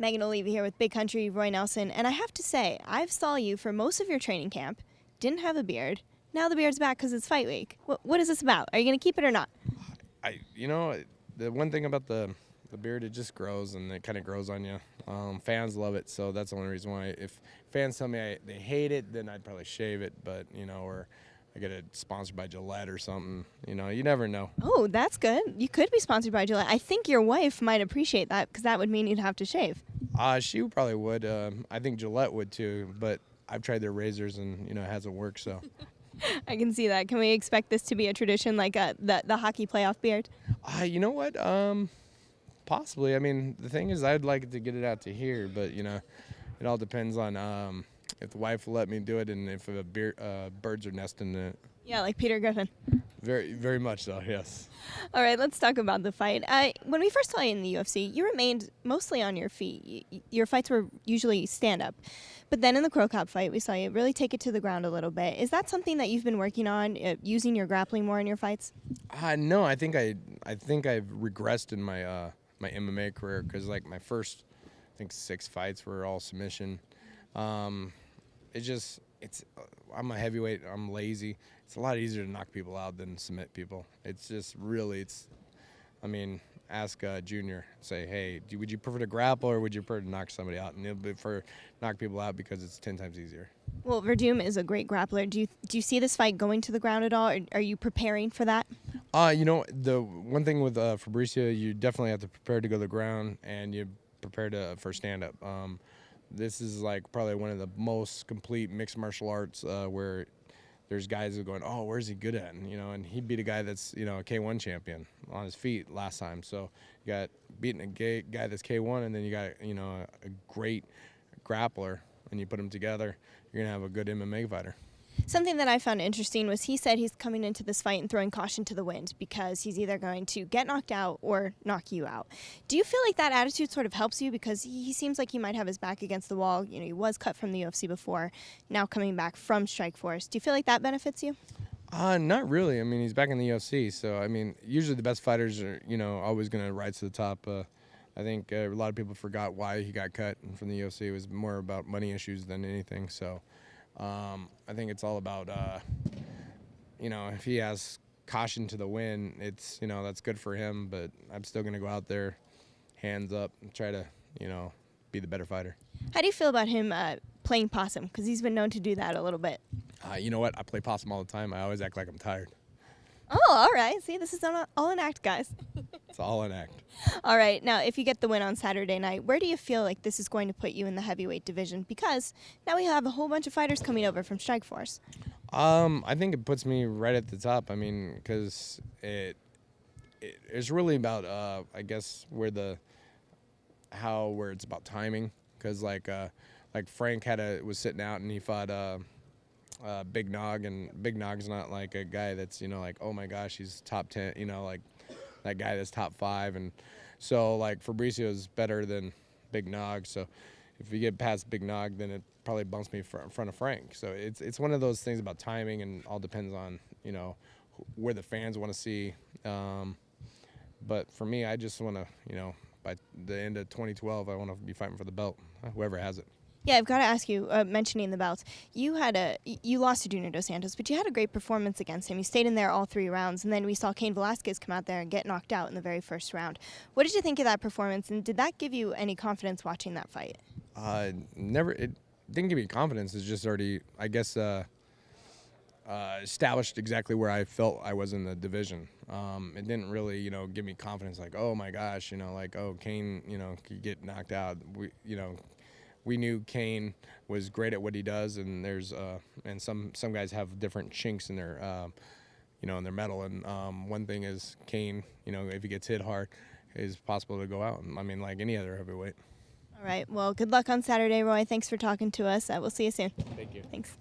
Megan Olivi here with Big Country, Roy Nelson, and I have to say, I've saw you for most of your training camp, didn't have a beard. Now the beard's back because it's fight week. What is this about? Are you going to keep it or not? The one thing about the beard, it just grows, and it kind of grows on you. Fans love it, so that's the only reason why. If fans tell me they hate it, then I'd probably shave it, but, or I get it sponsored by Gillette or something. You never know. Oh, that's good. You could be sponsored by Gillette. I think your wife might appreciate that because that would mean you'd have to shave. She probably would. I think Gillette would too, but I've tried their razors, and, it hasn't worked, so. I can see that. Can we expect this to be a tradition like the hockey playoff beard? You know what? Possibly. I mean, the thing is, I'd like to get it out to here, but, it all depends on if the wife will let me do it and if birds are nesting in it. Yeah, like Peter Griffin. Very, very much so, yes. All right, let's talk about the fight. When we first saw you in the UFC, you remained mostly on your feet. Your fights were usually stand-up. But then in the Crow Cop fight, we saw you really take it to the ground a little bit. Is that something that you've been working on, using your grappling more in your fights? No, I think I've regressed in my my MMA career because, like, my first, I think, 6 fights were all submission. I'm a heavyweight. I'm lazy. It's a lot easier to knock people out than submit people. It's just really, ask Junior. Say, hey, would you prefer to grapple or would you prefer to knock somebody out? And he'll prefer knock people out because it's 10 times easier. Well, Werdum is a great grappler. Do you see this fight going to the ground at all? Or are you preparing for that? The one thing with Fabricio, you definitely have to prepare to go to the ground and you prepare for stand-up. This is like probably one of the most complete mixed martial arts where there's guys who are going, oh, where's he good at? And he beat a guy that's, a K1 champion on his feet last time. So you got beating a guy that's K1, and then you got, a great grappler, and you put them together, you're going to have a good MMA fighter. Something that I found interesting was he said he's coming into this fight and throwing caution to the wind because he's either going to get knocked out or knock you out. Do you feel like that attitude sort of helps you? Because he seems like he might have his back against the wall. He was cut from the UFC before, now coming back from Strikeforce. Do you feel like that benefits you? Not really. I mean, he's back in the UFC, so, usually the best fighters are, always going to rise to the top. I think a lot of people forgot why he got cut from the UFC. It was more about money issues than anything, so... I think it's all about, if he has caution to the wind, it's, that's good for him, but I'm still going to go out there, hands up, and try to, be the better fighter. How do you feel about him playing possum? Because he's been known to do that a little bit. You know what? I play possum all the time. I always act like I'm tired. Oh, all right. See, this is all an act, guys. It's all an act. All right. Now, if you get the win on Saturday night, where do you feel like this is going to put you in the heavyweight division? Because now we have a whole bunch of fighters coming over from Strikeforce. I think it puts me right at the top. Because it's really about, I guess, where it's about timing. Because like Frank was sitting out and he fought Big Nog, and Big Nog's not like a guy that's, like, oh my gosh, he's top 10, like that guy that's top 5. And so, like, Fabricio is better than Big Nog. So if we get past Big Nog, then it probably bumps me in front of Frank. So it's one of those things about timing, and all depends on, where the fans want to see. But for me, I just want to, by the end of 2012, I want to be fighting for the belt, whoever has it. Yeah, I've got to ask you, mentioning the belts, you lost to Junior Dos Santos, but you had a great performance against him. You stayed in there all 3 rounds, and then we saw Cain Velasquez come out there and get knocked out in the very first round. What did you think of that performance, and did that give you any confidence watching that fight? Never. It didn't give me confidence. It's just already, I guess, established exactly where I felt I was in the division. It didn't really, give me confidence like, oh my gosh, Cain, could get knocked out. We knew Cain was great at what he does, and there's and some guys have different chinks in their in their metal. And one thing is Cain, if he gets hit hard, is possible to go out. Like any other heavyweight. All right. Well, good luck on Saturday, Roy. Thanks for talking to us. We'll see you soon. Thank you. Thanks.